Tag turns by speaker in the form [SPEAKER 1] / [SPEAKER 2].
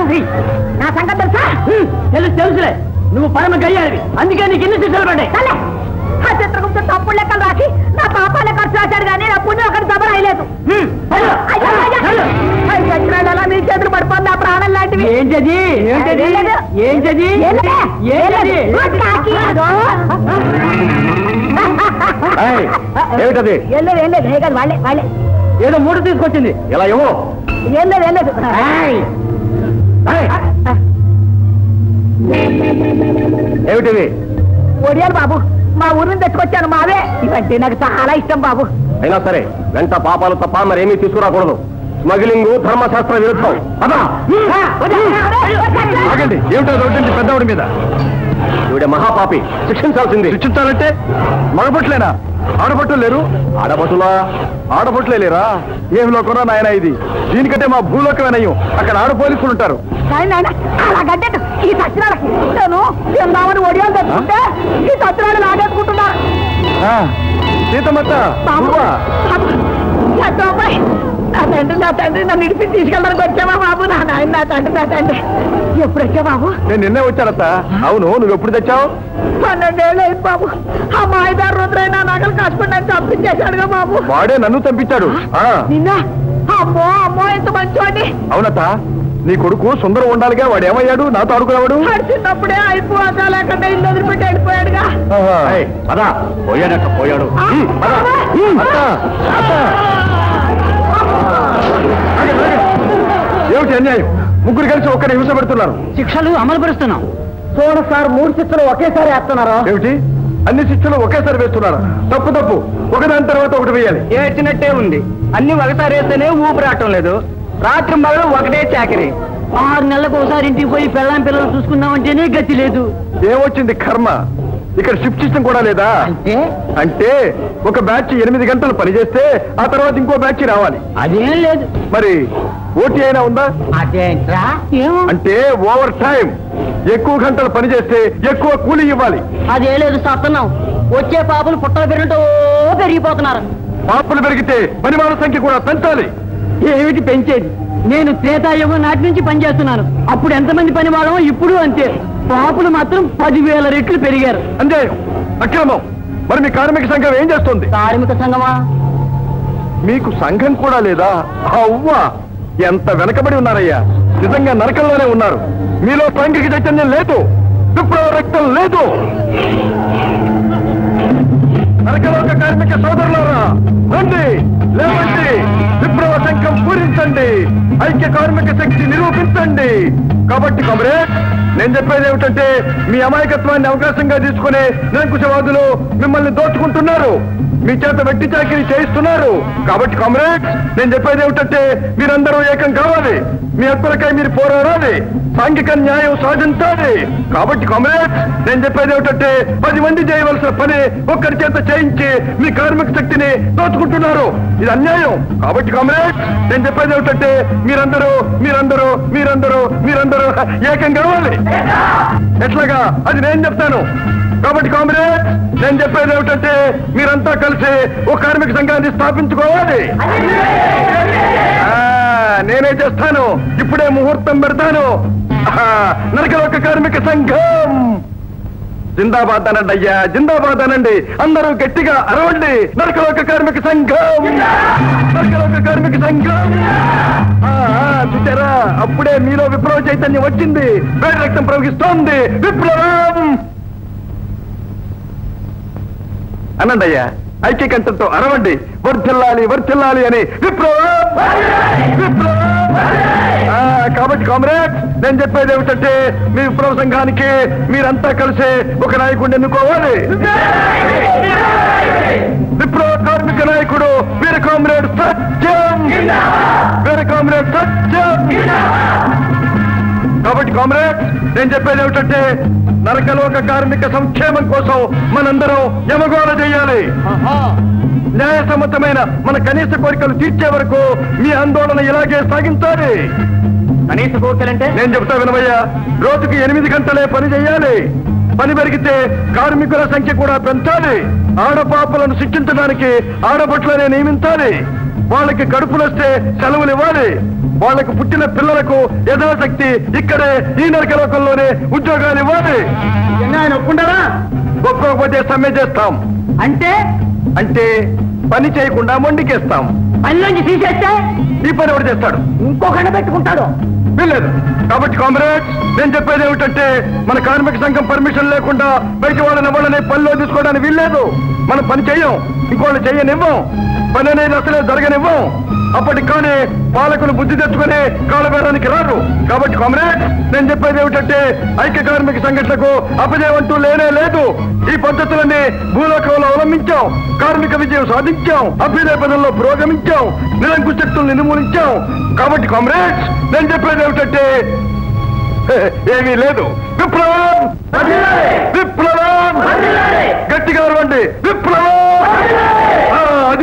[SPEAKER 1] రాక్షసి నా సంగతి తెలుసా? తెలుసులే, నువ్వు పరమ గయ్యాడివి, అందుకే నీకు ఎన్ని శిక్షలు పడ్డాయి. ఆ చిత్రగుప్త తప్పుడు లెక్కలు రాసి నా పాపాలే ఖర్చు రాశాడు కానీ నా పుణ్యం ఒకటి దబర అయ్యలేదు. అలా మీ చేతులు పడిపోతుంది ఆ ప్రాణం లాంటివి. ఏంటది
[SPEAKER 2] ఏమిటది?
[SPEAKER 1] వాళ్ళే
[SPEAKER 2] ఏదో మూడు తీసుకొచ్చింది, ఎలా ఏమో.
[SPEAKER 1] ఏం లేదు
[SPEAKER 2] ఏమిటివి?
[SPEAKER 1] ఒడియాలు బాబు, మా ఊరిని తెచ్చుకొచ్చాను, మావే. ఇవంటే నాకు చాలా ఇష్టం బాబు.
[SPEAKER 2] అయినా సరే వెంట పాపాలు తప్ప మరేమీ తీసుకురాకూడదు. స్మగ్లింగ్ ధర్మశాస్త్ర విరుద్ధం. ఆగండి, ఏమిటో రోడ్డు పెద్దవాడి మీద. ఈవిడ మహాపాపి, శిక్షించాల్సింది. శిక్షించాలంటే మగపట్లేనా? ఆడపట్టులు లేరు? ఆడపట్టులే లేరా? ఏం లోకరా నాయన ఇది? దీనికంటే మా భూలోకమేనయ్యం, అక్కడ ఆడ పోలీసులు ఉంటారు.
[SPEAKER 1] అలాగంటే ఈ సత్యనాలకి తిందామని ఒడియాలు తెచ్చుకుంటే ఈ సత్యనాలు లాగేసుకుంటున్నారు.
[SPEAKER 2] సీతమ్మత్త
[SPEAKER 1] నా తండ్రి నన్ను ఇడిపి తీసుకెళ్ళడానికి వచ్చావా బాబు? నా నాయన, నా తండ్రి ఎప్పుడు వచ్చా బాబు?
[SPEAKER 2] నేను నిన్నే వచ్చానత్త. అవును, నువ్వు ఎప్పుడు తెచ్చావు?
[SPEAKER 1] 12 ఏళ్ళు అయింది బాబు. ఆ మాయదారు రుద్రైన నగలు కాసుకుని నన్ను చంపించేశాడుగా బాబు.
[SPEAKER 2] వాడే నన్ను చంపించాడు.
[SPEAKER 1] నిన్న అమ్మో అమ్మో ఎంత మంచోండి.
[SPEAKER 2] అవునత్త, నీ కొడుకు సుందరం ఉండాలిగా, వాడు ఏమయ్యాడు? నాతో ఆడుకునేవాడు.
[SPEAKER 1] చిన్నప్పుడే అయిపోగా లేకుండా ఇల్లు వదిలిపెట్టి వెళ్ళిపోయాడుగా.
[SPEAKER 2] పోయాడు. ఏమిటి అన్యాయం? ముగ్గురు కలిసి ఒక్కడే హింస పెడుతున్నారు.
[SPEAKER 1] శిక్షలు అమలు పరుస్తున్నాం. చూడ సార్, 3 శిక్షలు ఒకేసారి వేస్తున్నారు.
[SPEAKER 2] ఏమిటి? అన్ని శిక్షలు ఒకేసారి వేస్తున్నారు? తప్పు. ఒకదాని తర్వాత ఒకటి వేయాలి.
[SPEAKER 3] ఏడ్చినట్టే ఉంది. అన్ని ఒకసారి వేస్తేనే ఊపిరాటం లేదు. రాత్రి మగలు ఒకటే చాకరీ.
[SPEAKER 1] 6 నెలలకు ఒకసారి ఇంటికి పోయి పిల్లలు చూసుకుందామంటేనే గతి లేదు.
[SPEAKER 2] ఏమొచ్చింది కర్మ? ఇక్కడ షిఫ్ట్ సిస్టమ్ కూడా లేదా? అంటే ఒక బ్యాచ్ 8 గంటలు పనిచేస్తే ఆ తర్వాత ఇంకో బ్యాచ్ రావాలి.
[SPEAKER 1] అదేం లేదు.
[SPEAKER 2] మరి ఓటీ అయినా ఉందా?
[SPEAKER 1] అదేంట్రా?
[SPEAKER 2] అంటే ఓవర్ టైం, ఎక్కువ గంటలు పనిచేస్తే ఎక్కువ కూలీ ఇవ్వాలి.
[SPEAKER 1] అదే లేదు సత్తన్నాం. వచ్చే పాపలు పుట్టలు పెరిగినట్టు పెరిగిపోతున్నారు.
[SPEAKER 2] పాపలు పెరిగితే పనిమాల సంఖ్య కూడా పెంచాలి.
[SPEAKER 1] ఏమిటి పెంచేది? నేను త్రేతాయుగం నాటి నుంచి పనిచేస్తున్నాను. అప్పుడు ఎంతమంది పని వాళ్ళమో ఇప్పుడు అంతే. పాపులు మాత్రం 10,000 రెట్లు పెరిగారు.
[SPEAKER 2] అంతే, అక్రమం. మరి మీ కార్మిక సంఘం ఏం చేస్తుంది?
[SPEAKER 1] కార్మిక సంఘమా?
[SPEAKER 2] మీకు సంఘం కూడా లేదా? అవ్వా, ఎంత వెనకబడి ఉన్నారయ్యా. నిజంగా నరకంలోనే ఉన్నారు. మీలో సాంఘిక చైతన్యం లేదు, విప్లవ రక్తం లేదు. నరకలోక కార్మిక సోదరులారా, రండి, లేవండి, విప్లవ శంఖం పూరించండి, ఐక్య కార్మిక శక్తి నిరూపించండి. కాబట్టి కామ్రేడ్, నేను చెప్పేది ఏమిటంటే, మీ అమాయకత్వాన్ని అవకాశంగా తీసుకునే నిరంకుశవాదులు మిమ్మల్ని దోచుకుంటున్నారు, మీ చేత వెట్టి చాకిరీ చేయిస్తున్నారు. కాబట్టి కామ్రేడ్, నేను చెప్పేది ఏమిటంటే, మీరందరూ ఏకం కావాలి, మీ హక్కులకై మీరు పోరాడాలి, సాంఘిక న్యాయం సాధించాలి. కాబట్టి కామ్రేడ్, నేను చెప్పేది ఏమిటంటే, 10 మంది చేయవలసిన పని ఒక్కరి చేత చేయించి మీ కార్మిక శక్తిని దోచుకుంటున్నారు. ఇది అన్యాయం. కాబట్టి కామ్రేడ్, నేను చెప్పేది ఏమిటంటే, మీరందరూ ఏకం కావాలి. ఎట్లాగా? అది నేను చెప్తాను. కాబట్టి కామ్రేడ్, నేను చెప్పేది ఏమిటంటే, మీరంతా కలిసి ఒక కార్మిక సంఘాన్ని స్థాపించుకోవాలి. నేనే చేస్తాను. ఇప్పుడే ముహూర్తం పెడతాను. నరకలోక కార్మిక సంఘం జిందాబాద్ అనండి అయ్యా, జిందాబాద్ అనండి. అందరూ గట్టిగా అరవండి. నరకలోక కార్మిక సంఘం, నరకలోక కార్మిక సంఘం. చూచారా, అప్పుడే మీలో విప్లవ చైతన్యం వచ్చింది. వేడి రక్తం ప్రవహిస్తోంది. విప్లవం అనండి అయ్యా, ఐక్యకంఠంతో అరవండి. వర్ధిల్లాలి, వర్ధిల్లాలి అని. విప్లవం, విప్లవం. కాబట్టి కామ్రేడ్, నేను చెప్పేది ఏమిటంటే, మీ విప్లవ సంఘానికి మీరంతా కలిసి ఒక నాయకుడిని ఎన్నుకోవాలి. విప్లవ కార్మిక నాయకుడు వీర కామ్రేడ్ సత్యం, వీర కామ్రేడ్ సత్యం. కాబట్టి కామ్రేడ్, నేను చెప్పేది ఏమిటంటే, నరకలోక కార్మిక సంక్షేమం కోసం మనందరం యమగోళ చేయాలి. న్యాయసమ్మతమైన మన కనీస కోరికలు తీర్చే వరకు మీ ఆందోళన ఇలాగే సాగించాలి.
[SPEAKER 3] కనీస కోరికలంటే?
[SPEAKER 2] నేను చెప్తా వినవయ్యా. రోజుకి 8 గంటలే పని చేయాలి. పని పెరిగితే కార్మికుల సంఖ్య కూడా పెంచాలి. ఆడపాపలను శిక్షించడానికి ఆడబట్లనే నియమించాలి. వాళ్ళకి కడుపులొస్తే సెలవులు ఇవ్వాలి. వాళ్లకు పుట్టిన పిల్లలకు యథాశక్తి ఇక్కడే ఈ నరకలోకంలోనే ఉద్యోగాలు ఇవ్వాలి.
[SPEAKER 3] ఆయన ఒప్పుకుంటారా?
[SPEAKER 2] ఒప్పుకోకపోతే సమ్మె చేస్తాం. అంటే పని చేయకుండా మొండికేస్తాం.
[SPEAKER 1] పనిలోంచి తీసేస్తే
[SPEAKER 2] ఈ పని ఎవరు చేస్తాడు?
[SPEAKER 1] ఇంకొకటి పెట్టుకుంటాడు.
[SPEAKER 2] వీల్లేదు. కాబట్టి కామ్రేడ్స్, నేను చెప్పేది ఏమిటంటే మన కార్మిక సంఘం పర్మిషన్ లేకుండా బయట వాళ్ళని పనిలో తీసుకోవడానికి వీల్లేదు. మనం పని చెయ్యం, ఇంకోళ్ళు చెయ్యనివ్వం, పని అనేది అసలే జరగనివ్వం. అప్పటికి కానీ పాలకులు బుద్ధి తెచ్చుకుని కాలబేరానికి రారు. కాబట్టి కామ్రేడ్స్, నేను చెప్పేది ఏమిటంటే ఐక్య కార్మిక సంఘటనకు అపజయం అంటూ లేనే లేదు. ఈ పద్ధతులన్నీ భూలోకంలో అవలంబించాం, కార్మిక విజయం సాధించాం, అభ్యుదయ పదంలో పురోగమించాం, నిరంకుశ శక్తులను నిర్మూలించాం. కాబట్టి కామ్రేడ్స్, నేను చెప్పేది ఏమిటంటే ఏమీ లేదు. విప్లవం